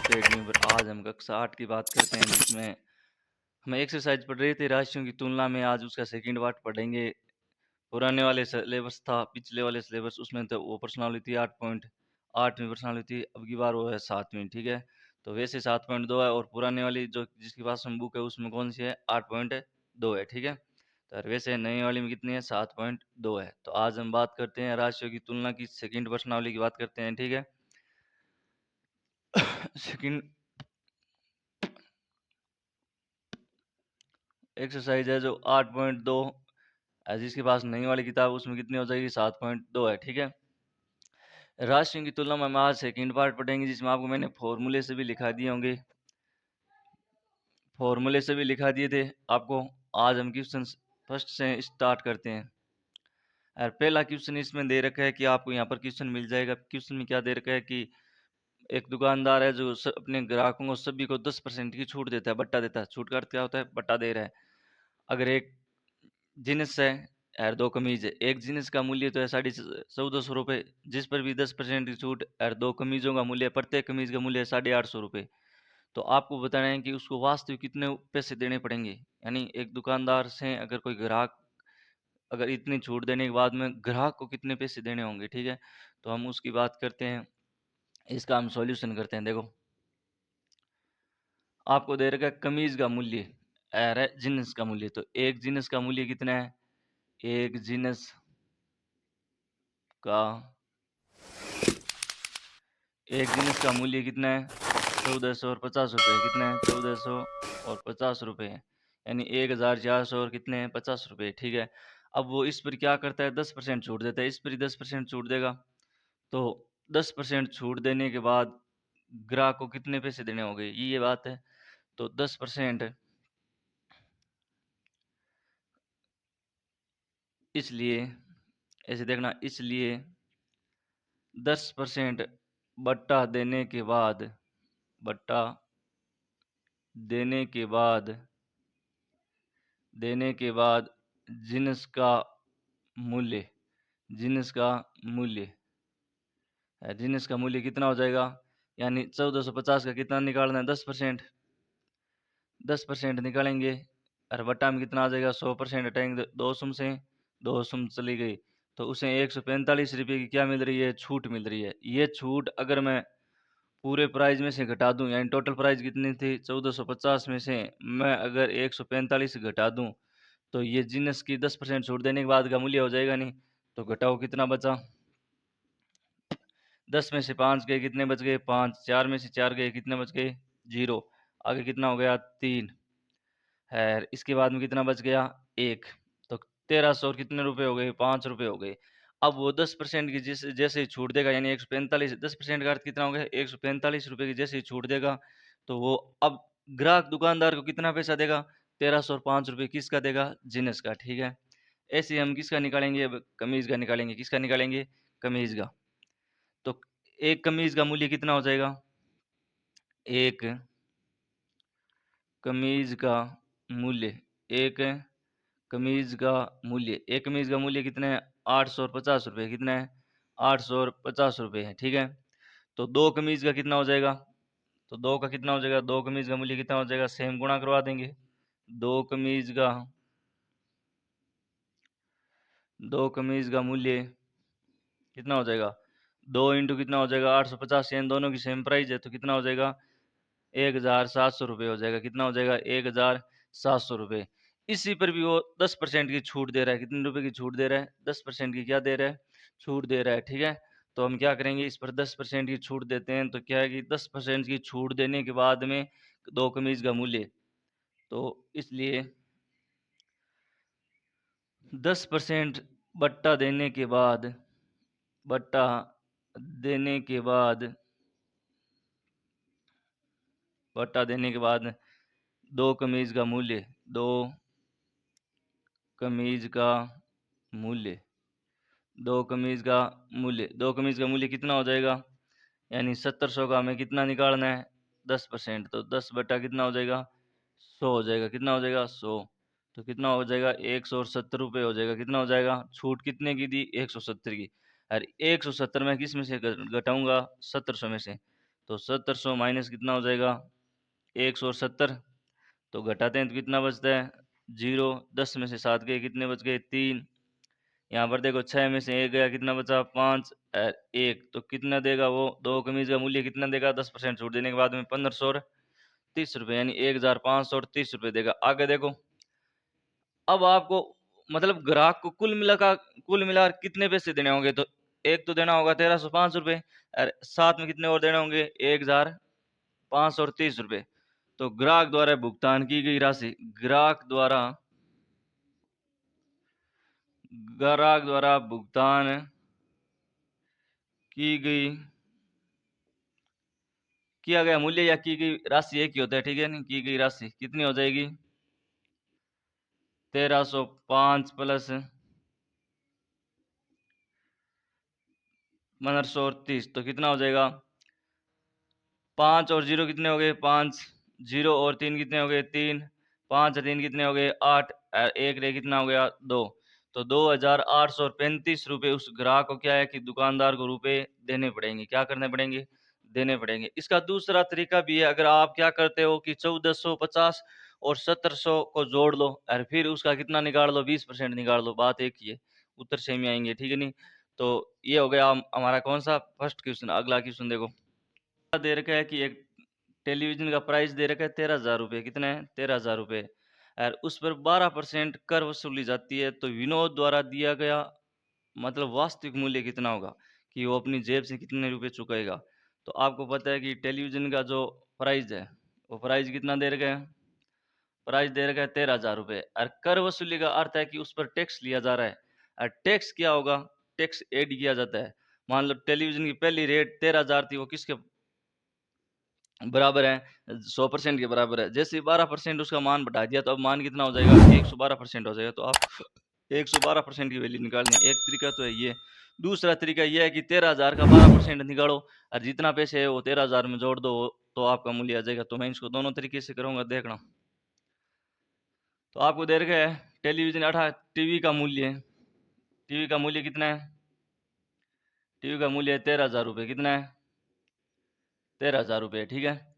Academy पर आज हम कक्षा 8 की बात करते हैं, जिसमें हम एक्सरसाइज पढ़ रहे थे राशियों की तुलना में। आज उसका सेकंड पार्ट पढ़ेंगे। पुराने वाले सिलेबस था, पिछले वाले सिलेबस, उसमें तो वो प्रश्नावली थी 8.8वीं प्रश्नावली थी। अब की बार वो है 7वीं। ठीक है, तो वैसे 7.2 है, और पुराने वाली जो जिसके पास हम बुक है उसमें कौन सी है, 8.2 है। ठीक है, तो वैसे नई वाली में कितनी है, 7.2 है। तो आज हम बात करते हैं राशियों की तुलना की, सेकंड प्रश्नावली की बात करते हैं। ठीक है, सेकंड एक्सरसाइज है जो 8.2 है, जिसके पास नई वाली किताब उसमें कितनी हो जाएगी, 7.2 है। ठीक है, राशियों की तुलना में हम आज सेकंड पार्ट पढ़ेंगे, जिसमें आपको मैंने फॉर्मूले से भी लिखा दिए होंगे, फॉर्मूले से भी लिखा दिए थे आपको। आज हम क्वेश्चन फर्स्ट से स्टार्ट करते हैं। और पहला क्वेश्चन इसमें दे रखा है कि आपको यहाँ पर क्वेश्चन मिल जाएगा। क्वेश्चन में क्या दे रखा है कि एक दुकानदार है जो अपने ग्राहकों को सभी को 10% की छूट देता है, बट्टा देता है। छूट का अर्थ क्या होता है, बट्टा दे रहा है। अगर एक जीन्स है और 2 कमीज है, एक जीन्स का मूल्य तो है 1450 रुपये, जिस पर भी 10% की छूट, और 2 कमीजों का मूल्य, प्रत्येक कमीज का मूल्य है 850 रुपये। तो आपको बताना है कि उसको वास्तविक कितने पैसे देने पड़ेंगे। यानी एक दुकानदार से अगर कोई ग्राहक, अगर इतनी छूट देने के बाद में ग्राहक को कितने पैसे देने होंगे। ठीक है, तो हम उसकी बात करते हैं, इसका हम सॉल्यूशन करते हैं। देखो, आपको दे रखा है कमीज का मूल्य और है जीन्स का मूल्य। तो एक जीन्स का मूल्य कितना है, एक जीन्स का एक जीन्स का मूल्य कितना है, 1450 रुपये। कितना है, 1450 है। यानी 1400 और कितने हैं, 50 रुपये। ठीक है, अब वो इस पर क्या करता है, 10% छूट देता है। इस पर ही 10% छूट देगा। तो 10% छूट देने के बाद ग्राहक को कितने पैसे देने होंगे, ये बात है। तो 10%, इसलिए ऐसे देखना, इसलिए 10% बट्टा देने के बाद, बट्टा देने के बाद देने के बाद जिन्स का मूल्य, जिन्स का मूल्य जिन्स का मूल्य कितना हो जाएगा। यानी 1450 का कितना निकालना है, 10%। 10% निकालेंगे और बट्टा में कितना आ जाएगा, 100% हटाएंगे, दो सम से दो सम चली गई। तो उसे 145 रुपये की क्या मिल रही है, छूट मिल रही है। ये छूट अगर मैं पूरे प्राइस में से घटा दूं, यानी टोटल प्राइस कितनी थी 1450 में से मैं अगर 145 घटा दूं, तो ये जीनस की 10% छूट देने के बाद का मूल्य हो जाएगा नहीं। तो घटाओ, कितना बचा, 10 में से 5 गए, कितने बच गए, 5। 4 में से 4 गए, कितने बच गए, 0। आगे कितना हो गया, 3 है। इसके बाद में कितना बच गया, 1। तो 1300 और कितने रुपए हो गए, 5 रुपये हो गए। अब वो 10% की जैसे ही छूट देगा, यानी 145, 10% का अर्थ कितना हो गया, 145 रुपये की जैसे ही छूट देगा, तो वो अब ग्राहक दुकानदार को कितना पैसा देगा, 1300 और 5 रुपये किसका देगा, जिनस का। ठीक है, ऐसे ही हम किसका निकालेंगे, अब कमीज का निकालेंगे। किसका निकालेंगे, कमीज का। तो एक कमीज का मूल्य कितना हो जाएगा, एक कमीज का मूल्य, एक कमीज का मूल्य, एक कमीज का मूल्य कितना है, 850 रुपये। कितना है, 850 रुपये है। ठीक है, तो दो कमीज का कितना हो जाएगा, तो दो का कितना हो जाएगा, दो कमीज का मूल्य कितना हो जाएगा, सेम गुणा करवा देंगे। दो कमीज का दो कमीज का मूल्य कितना हो जाएगा, 2 इंटू कितना हो जाएगा, 850। यानी दोनों की सेम प्राइस है, तो कितना हो जाएगा, 1700 रुपये हो जाएगा। कितना हो जाएगा, 1700 रुपये। इसी पर भी वो 10% की छूट दे रहा है। कितने रुपए की छूट दे रहा है, 10% की क्या दे रहा है, छूट दे रहा है। ठीक है, तो हम क्या करेंगे, इस पर 10% की छूट देते हैं। तो क्या है कि 10% की छूट देने के बाद में दो कमीज का मूल्य, तो इसलिए 10% बट्टा देने के बाद, बट्टा देने के बाद बट्टा देने के बाद दो कमीज का मूल्य, दो कमीज का मूल्य, दो कमीज का मूल्य, दो कमीज का मूल्य कितना हो जाएगा, यानी 1700 का हमें कितना निकालना है, 10%। तो 10 बटा कितना हो जाएगा, 100 हो जाएगा। कितना हो जाएगा, 100। तो कितना हो जाएगा, 170 रुपये हो जाएगा। कितना हो जाएगा, छूट कितने की दी, 170 की। और 170 में किस में से घटाऊंगा, 1700 में से। तो 1700 माइनस कितना हो जाएगा 170। तो घटाते हैं तो कितना बचता है 0। 10 में से 7 गए, कितने बच गए 3। यहाँ पर देखो 6 में से 1 गया, कितना बचा 5 और 1, तो कितना देगा वो, 2 कमीज का मूल्य कितना देगा 10% छूट देने के बाद में 1530 रुपये, यानी 1530 रुपये देगा। आगे देखो, अब आपको मतलब ग्राहक को कुल मिला कितने पैसे देने होंगे, तो एक तो देना होगा 1305 रुपये, और साथ में कितने और देने होंगे 1530 रुपये। तो ग्राहक द्वारा भुगतान की गई किया गया मूल्य या की गई राशि एक ही होता है, ठीक है। नहीं, की गई राशि कितनी हो जाएगी 1305 प्लस 1530, तो कितना हो जाएगा 5 और 0 कितने हो गए 5, 0 और 3 कितने हो गए 3, 5 और 3 कितने हो गए 8, और एक रे कितना हो गया 2। तो 2835 रुपये उस ग्राहक को क्या है कि दुकानदार को रुपए देने पड़ेंगे। क्या करने पड़ेंगे, देने पड़ेंगे। इसका दूसरा तरीका भी है, अगर आप क्या करते हो कि 1450 और 1700 को जोड़ लो और फिर उसका कितना निकाल लो 20% निकाल लो, बात एक ही है, उत्तर सेम ही आएंगे, ठीक है। नहीं, तो ये हो गया हमारा कौन सा फर्स्ट क्वेश्चन। अगला क्वेश्चन देखो, दे रखा है कि एक टेलीविजन का प्राइस दे रखा है 13,000 रुपये, कितना है 13,000 रुपये, और उस पर 12% कर वसूली जाती है। तो विनोद द्वारा दिया गया मतलब वास्तविक मूल्य कितना होगा, कि वो अपनी जेब से कितने रुपए चुकाएगा। तो आपको पता है कि टेलीविजन का जो प्राइस है, वो प्राइस कितना दे रखा है, प्राइस दे रखा है 13,000 रुपये, और कर वसूली का अर्थ है कि उस पर टैक्स लिया जा रहा है। और टैक्स क्या होगा, टैक्स ऐड किया जाता है। मान लो टेलीविजन की पहली रेट 13,000 थी, वो किसके बराबर है 100% के बराबर है। जैसे 12% उसका मान बढ़ा दिया, तो अब मान कितना हो जाएगा 112% हो जाएगा। तो आप 112% की वैल्यू निकालनी है। एक तरीका तो है ये। दूसरा तरीका ये है कि 13,000 का 12% निकालो और जितना पैसे है वो 13,000 में जोड़ दो, तो आपका मूल्य आ जाएगा। तो मैं इसको दोनों तरीके से करूंगा, देखना। तो आपको दे रखा है टेलीविजन 18, टीवी का मूल्य कितना है, टीवी का मूल्य है 13,000 रुपये, कितना है 13,000 रुपये, ठीक है।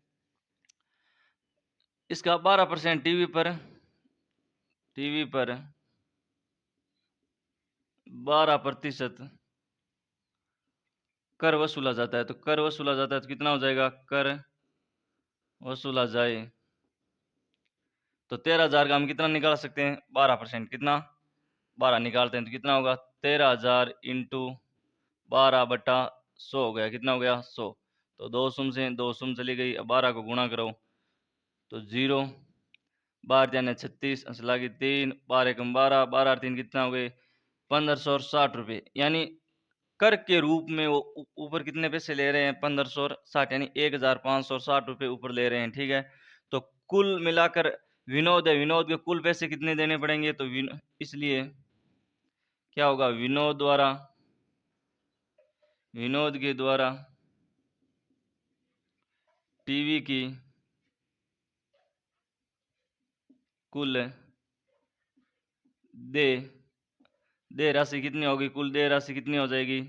इसका 12% टीवी पर 12% कर वसूला जाता है। तो कर वसूला जाता है तो कितना हो जाएगा, कर वसूला जाए तो 13,000 का हम कितना निकाल सकते हैं 12%, कितना 12 निकालते हैं तो कितना होगा 13,000 इंटू 12/100 हो गया, कितना हो गया 100। तो दो सुम चली गई, अब 12 को गुणा करो तो 0, 12 यानी 36, असला की 3, 12 एकम 12, 12 और 3 कितना हो गए 1560 रुपये। यानी कर के रूप में वो ऊपर कितने पैसे ले रहे हैं 1560, यानी 1560 रुपये ऊपर ले रहे हैं, ठीक है। तो कुल मिलाकर विनोद है, विनोद के कुल पैसे कितने देने पड़ेंगे, तो इसलिए क्या होगा, विनोद के द्वारा टीवी की कुल दे दे राशि कितनी होगी, कुल दे राशि कितनी हो जाएगी,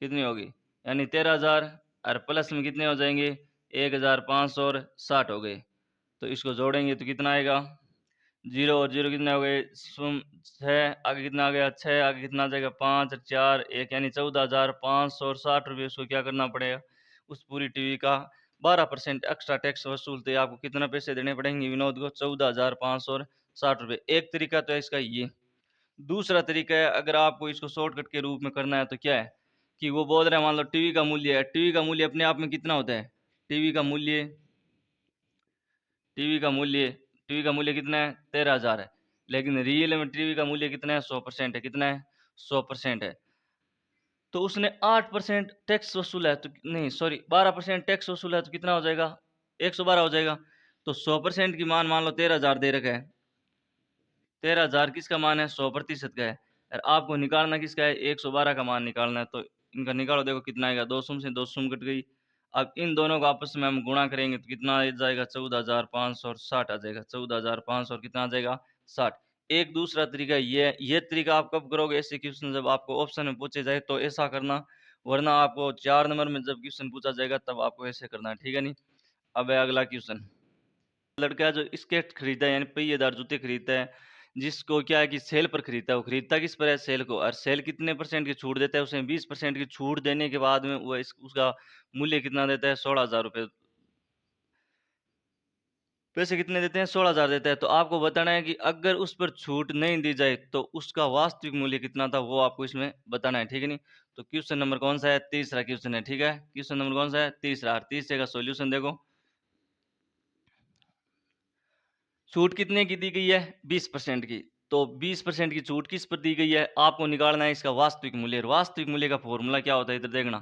कितनी होगी, यानी 13,000 और प्लस में कितने हो जाएंगे 1,560 हो गए। तो इसको जोड़ेंगे तो कितना आएगा, 0 और 0 कितने हो गए 6, आगे कितना आ गया 6, आगे कितना आ जाएगा 5 और 4 1, यानी 14,560 रुपये। उसको क्या करना पड़ेगा, उस पूरी टीवी का 12% एक्स्ट्रा टैक्स वसूलते आपको कितना पैसे देने पड़ेंगे विनोद को 14,560 रुपये। एक तरीका तो है इसका ये। दूसरा तरीका है, अगर आपको इसको शॉर्टकट के रूप में करना है तो क्या है कि वो बोल रहे हैं, मान लो टीवी का मूल्य है, टीवी का मूल्य अपने आप में कितना होता है, टीवी का मूल्य टीवी का मूल्य टीवी का मूल्य कितना है 13,000 है, लेकिन रियल में टीवी का मूल्य कितना है 100% है, कितना है 100% है। तो उसने 8% टैक्स वसूला है, तो नहीं सॉरी 12% टैक्स वसूला है, तो कितना हो जाएगा 112 हो जाएगा। तो 100% की मान लो 13,000 दे रखा है, 13,000 किसका मान है 100% का है, और आपको निकालना किसका है 112 का मान निकालना है। तो इनका निकालो, देखो कितना आएगा, दो सुम से दो सुम कट गई। अब इन दोनों को आपस में हम गुणा करेंगे तो कितना आ जाएगा 14,560 आ जाएगा, 14,500 कितना आ जाएगा 60। एक दूसरा तरीका ये तरीका आप कब करोगे, ऐसे क्वेश्चन जब आपको ऑप्शन में पूछे जाए तो ऐसा करना। वरना आपको 4 नंबर में जब क्वेश्चन पूछा जाएगा तब आपको ऐसे करना है, ठीक है नहीं। अब है अगला क्वेश्चन। लड़का जो स्केट खरीदा है यानी पहिएदार जूते खरीदता है, जिसको क्या है कि सेल पर खरीदता है, वो खरीदता किस पर है? सेल को। और सेल कितने परसेंट की छूट देता है? उसे 20% की छूट देने के बाद में वो उसका मूल्य कितना देता है? 16,000 रुपये। पैसे कितने देते हैं? 16,000 देता है। तो आपको बताना है कि अगर उस पर छूट नहीं दी जाए तो उसका वास्तविक मूल्य कितना था, वो आपको इसमें बताना है, ठीक है नहीं। तो क्वेश्चन नंबर कौन सा है? तीसरा क्वेश्चन है, ठीक है। क्वेश्चन नंबर कौन सा है? तीसरा। और तीसरे का सॉल्यूशन देखो। छूट कितने की दी गई है? 20% की। तो 20% की छूट किस पर दी गई है? आपको निकालना है इसका वास्तविक मूल्य। वास्तविक मूल्य का फॉर्मूला क्या होता है? इधर देखना।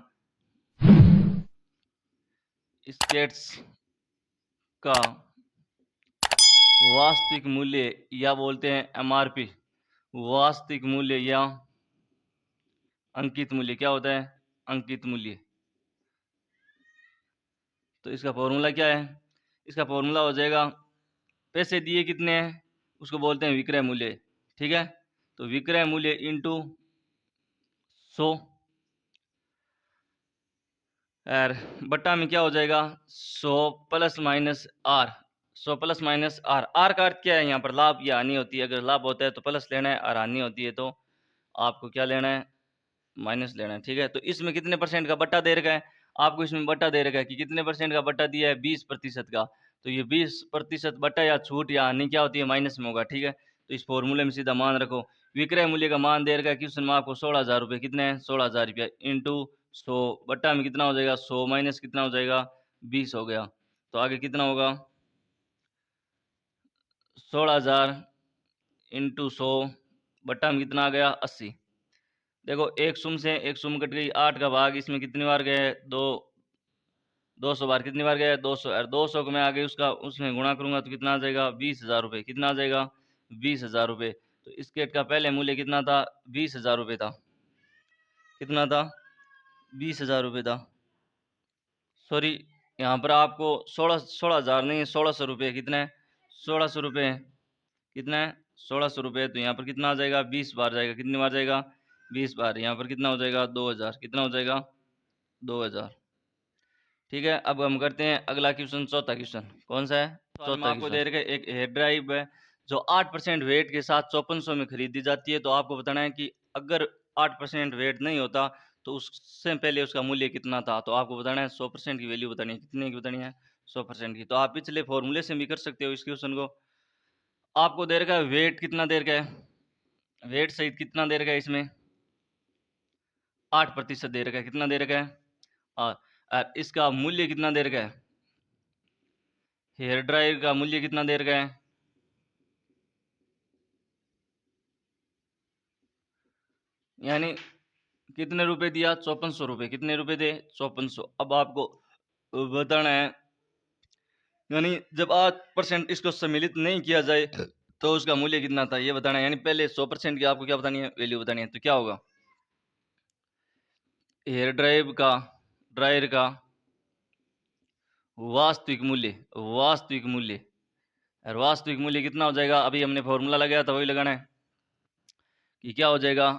स्केट्स का वास्तविक मूल्य या बोलते हैं एमआरपी, वास्तविक मूल्य या अंकित मूल्य। क्या होता है? अंकित मूल्य। तो इसका फॉर्मूला क्या है? इसका फॉर्मूला हो जाएगा, पैसे दिए कितने हैं उसको बोलते हैं विक्रय मूल्य, ठीक है। तो विक्रय मूल्य इंटू 100 और बट्टा में क्या हो जाएगा? 100 plus minus R. 100 plus minus R. R का अर्थ क्या है? यहाँ पर लाभ या हानि होती है। अगर लाभ होता है तो प्लस लेना है और हानि होती है तो आपको क्या लेना है? माइनस लेना है, ठीक है। तो इसमें कितने परसेंट का बट्टा दे रखा है? आपको इसमें बट्टा दे रखा है कि कितने परसेंट का बट्टा दिया है? 20% का। तो ये 20% बट्टा या छूट या हानि क्या होती है? माइनस में होगा, ठीक है। तो इस फॉर्मूले में सीधा मान रखो। विक्रय मूल्य का मान दे रखा है क्वेश्चन में आपको 16,000 रुपये। कितने हैं? 16,000 रुपया इंटू 100 बट्टा में कितना हो जाएगा? 100 माइनस कितना हो जाएगा? 20 हो गया। तो आगे कितना होगा? 16,000 इंटू 100 बट्टा में कितना आ गया? 80। देखो एक शून्य से एक शून्य कट गई। 8 का भाग इसमें कितनी बार गए? 200 बार। कितनी बार गए? 200। और 200 को मैं आगे उसका उसमें गुणा करूंगा तो कितना आ जाएगा? 20,000 रुपये। कितना आ जाएगा? 20,000 रुपये। तो इस गेट का पहले मूल्य कितना था? 20,000 रुपये था। कितना था? 20,000 रुपये था। सॉरी, यहाँ पर आपको 16,000 नहीं, 1,600 रुपये। कितना है? 1,600 रुपये। कितना है? 1,600 रुपये। तो यहाँ पर कितना आ जाएगा? 20 बार जाएगा। कितनी बार जाएगा? 20 बार। यहाँ पर कितना हो जाएगा? 2,000। कितना हो जाएगा? 2,000। ठीक है। अब हम करते हैं अगला क्वेश्चन, चौथा क्वेश्चन। कौन सा है? चौथा आपको दे रखा है एक हेयर ड्राइव है जो 8% वेट के साथ 5400 में खरीदी जाती है। तो आपको बताना है कि अगर 8% वेट नहीं होता तो उससे पहले उसका मूल्य कितना था। तो आपको बताना है 100% की वैल्यू बतानी है। कितने की बतानी है? 100% की। तो आप पिछले फॉर्मूले से भी कर सकते हो इस क्वेश्चन को। आपको दे रखा है वेट कितना दे रखा है? वेट सहित कितना दे रखा है इसमें? 8% दे रखा है। कितना दे रखा है? और इसका मूल्य कितना दे रखा है? हेयर ड्रायर का मूल्य कितना दे रखा है? यानी कितने रुपए दिया? 5400 रुपये। कितने रुपए दे? 5400। अब आपको बताना है, यानी जब 8% इसको सम्मिलित नहीं किया जाए तो उसका मूल्य कितना था ये बताना है। यानी पहले 100% की आपको क्या बतानी है? वैल्यू बतानी है। तो क्या होगा? हेयर ड्रायर का वास्तविक मूल्य, वास्तविक मूल्य। और वास्तविक मूल्य कितना हो जाएगा? अभी हमने फॉर्मूला लगाया था वही लगाना है कि क्या हो जाएगा।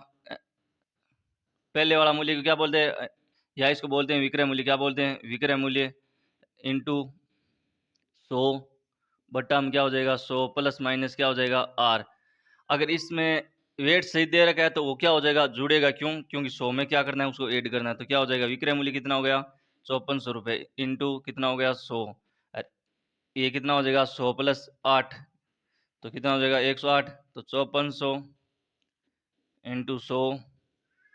पहले वाला मूल्य को क्या बोलते हैं? या इसको बोलते हैं विक्रय मूल्य। क्या बोलते हैं? विक्रय मूल्य इंटू 100 बट्टा में क्या हो जाएगा? 100 प्लस माइनस क्या हो जाएगा? आर। अगर इसमें वेट सही दे रखा है तो वो क्या हो जाएगा? जुड़ेगा। क्यों? क्योंकि 100 में क्या करना है? उसको ऐड करना है। तो क्या हो जाएगा? विक्रय मूल्य कितना हो गया? 5400 रुपये इंटू कितना हो गया? 100। ये कितना हो जाएगा? 100 प्लस 8 तो कितना हो जाएगा? 108। तो 5400 इंटू 100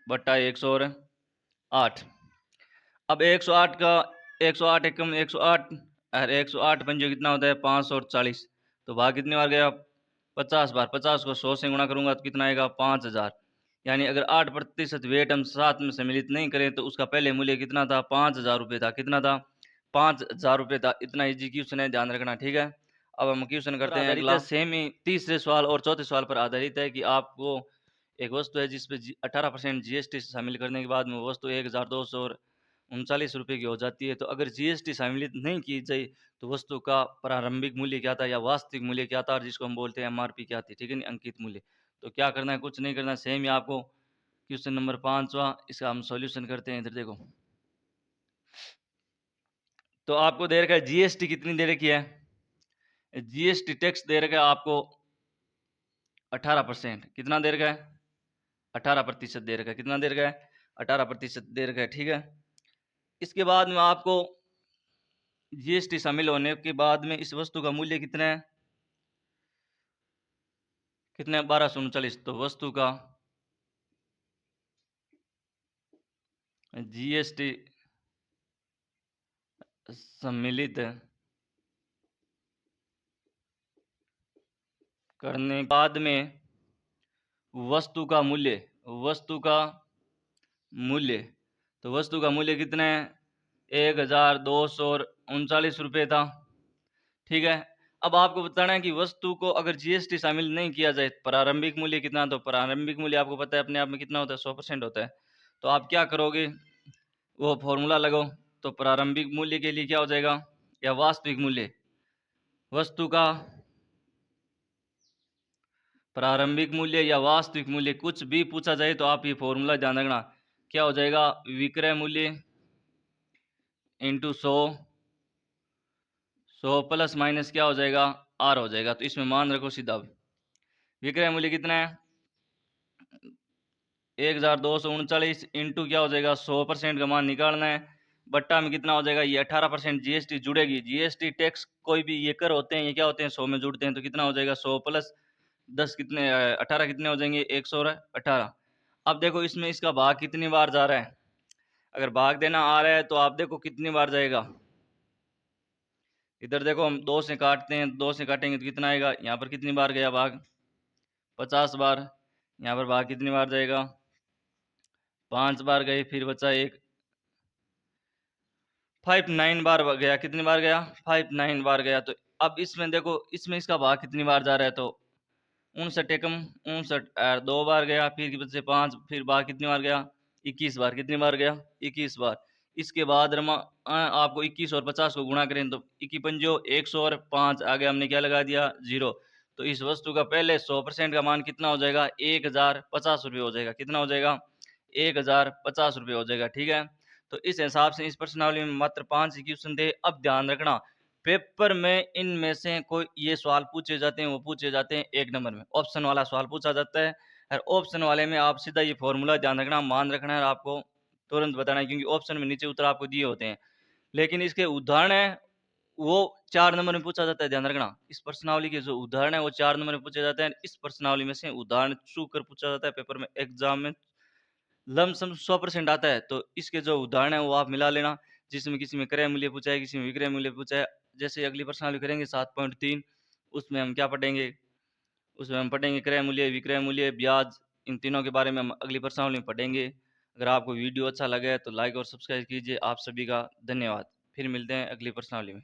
बट्टा 108। अब 108 का 108 एकम 108 और 108 पंजे कितना होता है? 540। तो भाग कितनी बार गया? 50 बार। 50 को 100 से गुणा करूंगा तो कितना आएगा? 5,000। यानी अगर 8% वेट हम साथ में सम्मिलित नहीं करें तो उसका पहले मूल्य कितना था? 5,000 रुपये था। कितना था? 5,000 रुपये था। इतना इजी क्वेश्चन है, ध्यान रखना, ठीक है। अब हम क्वेश्चन करते हैं अगला। सेम ही तीसरे सवाल और चौथे सवाल पर आधारित है कि आपको एक वस्तु है जिसपे 18% जीएसटी शामिल करने के बाद में वो वस्तु 1,239 रुपये की हो जाती है। तो अगर जीएसटी सम्मिलित नहीं की जाए तो वस्तु का प्रारंभिक मूल्य क्या था या वास्तविक मूल्य क्या था, और जिसको हम बोलते हैं एमआरपी क्या थी, ठीक है नहीं, अंकित मूल्य। तो क्या करना है? कुछ नहीं करना, सेम ही आपको क्वेश्चन नंबर 5वां, इसका हम सॉल्यूशन करते हैं। इधर देखो, तो आपको दे रखा है जीएसटी कितनी दे रखी है, जीएसटी टैक्स दे रखा है आपको 18%। कितना दे रखा है, 18% दे रखा है। कितना दे रखा है, 18% दे रखा है, ठीक है। इसके बाद में आपको जीएसटी शामिल होने के बाद में इस वस्तु का मूल्य कितना है, कितना है, 1239। तो वस्तु का जीएसटी सम्मिलित करने के बाद में वस्तु का मूल्य, वस्तु का मूल्य, तो वस्तु का मूल्य कितना है, 1239 रुपये था, ठीक है। अब आपको बताना है कि वस्तु को अगर जीएसटी शामिल नहीं किया जाए, प्रारंभिक मूल्य कितना, तो प्रारंभिक मूल्य आपको पता है अपने आप में कितना होता है, 100% होता है। तो आप क्या करोगे, वो फॉर्मूला लगाओ। तो प्रारंभिक मूल्य के लिए क्या हो जाएगा, या वास्तविक मूल्य, वस्तु का प्रारंभिक मूल्य या वास्तविक मूल्य, कुछ भी पूछा जाए तो आप ये फॉर्मूला ध्यान रखना, क्या हो जाएगा, विक्रय मूल्य इंटू 100 प्लस माइनस क्या हो जाएगा, आर हो जाएगा। तो इसमें मान रखो सीधा, विक्रय मूल्य कितना है, 1239 इंटू क्या हो जाएगा, 100% का मान निकालना है, बट्टा में कितना हो जाएगा, ये 18% जीएसटी जुड़ेगी। जीएसटी टैक्स कोई भी ये कर होते हैं, ये क्या होते हैं, 100 में जुड़ते हैं। तो कितना हो जाएगा, 100 प्लस 10 कितने, 18 कितने हो जाएंगे, 100 और 18। अब देखो इसमें इसका भाग कितनी बार जा रहा है, अगर भाग देना आ रहा है तो आप देखो कितनी बार जाएगा। इधर देखो हम 2 से काटते हैं, 2 से काटेंगे तो कितना आएगा, यहाँ पर कितनी बार गया भाग, 50 बार। यहाँ पर भाग कितनी बार जाएगा, 5 बार गए, फिर बचा एक 59 बार गया। कितनी बार गया, 59 बार गया। तो अब इसमें देखो, इसमें इसका भाग कितनी बार जा रहा है, तो 59 एकम 59 2 बार गया, फिर बचे 5, फिर भाग कितनी बार गया, 21 बार। कितनी बार गया, 21 बार। इसके बाद आपको 21 और 50 को गुणा करें तो 21 पंजो 100 और 5 आगे हमने क्या लगा दिया, 0। तो इस वस्तु का पहले 100% का मान कितना हो जाएगा, 1050 रुपये हो जाएगा। कितना हो जाएगा, 1050 रुपये हो जाएगा, ठीक है। तो इस हिसाब से इस प्रश्नावली में मात्र 5 ही क्वेश्चन थे। अब ध्यान रखना, पेपर में इनमें से कोई ये सवाल पूछे जाते हैं, वो पूछे जाते हैं 1 नंबर में, ऑप्शन वाला सवाल पूछा जाता है। और ऑप्शन वाले में आप सीधा ये फॉर्मूला ध्यान रखना, मान रखना है, आपको तुरंत बताना है, क्योंकि ऑप्शन में नीचे उत्तर आपको दिए होते हैं। लेकिन इसके उदाहरण है वो 4 नंबर में पूछा जाता है, ध्यान रखना। इस प्रश्नावली के जो उदाहरण है वो 4 नंबर में पूछे जाते हैं। इस प्रश्नावली में से उदाहरण चूक कर पूछा जाता है पेपर में, एग्जाम में लमसम 100% आता है। तो इसके जो उदाहरण है वो आप मिला लेना, जिसमें किसी में क्रय मूल्य पूछा है, किसी में विक्रय मूल्य पूछा है। जैसे अगली प्रश्नावली करेंगे 7.3, उसमें हम क्या पढ़ेंगे, उसमें हम पढ़ेंगे क्रय मूल्य, विक्रय मूल्य, ब्याज, इन तीनों के बारे में हम अगली प्रश्नावली में पढ़ेंगे। अगर आपको वीडियो अच्छा लगे तो लाइक और सब्सक्राइब कीजिए। आप सभी का धन्यवाद। फिर मिलते हैं अगली प्रश्नावली में।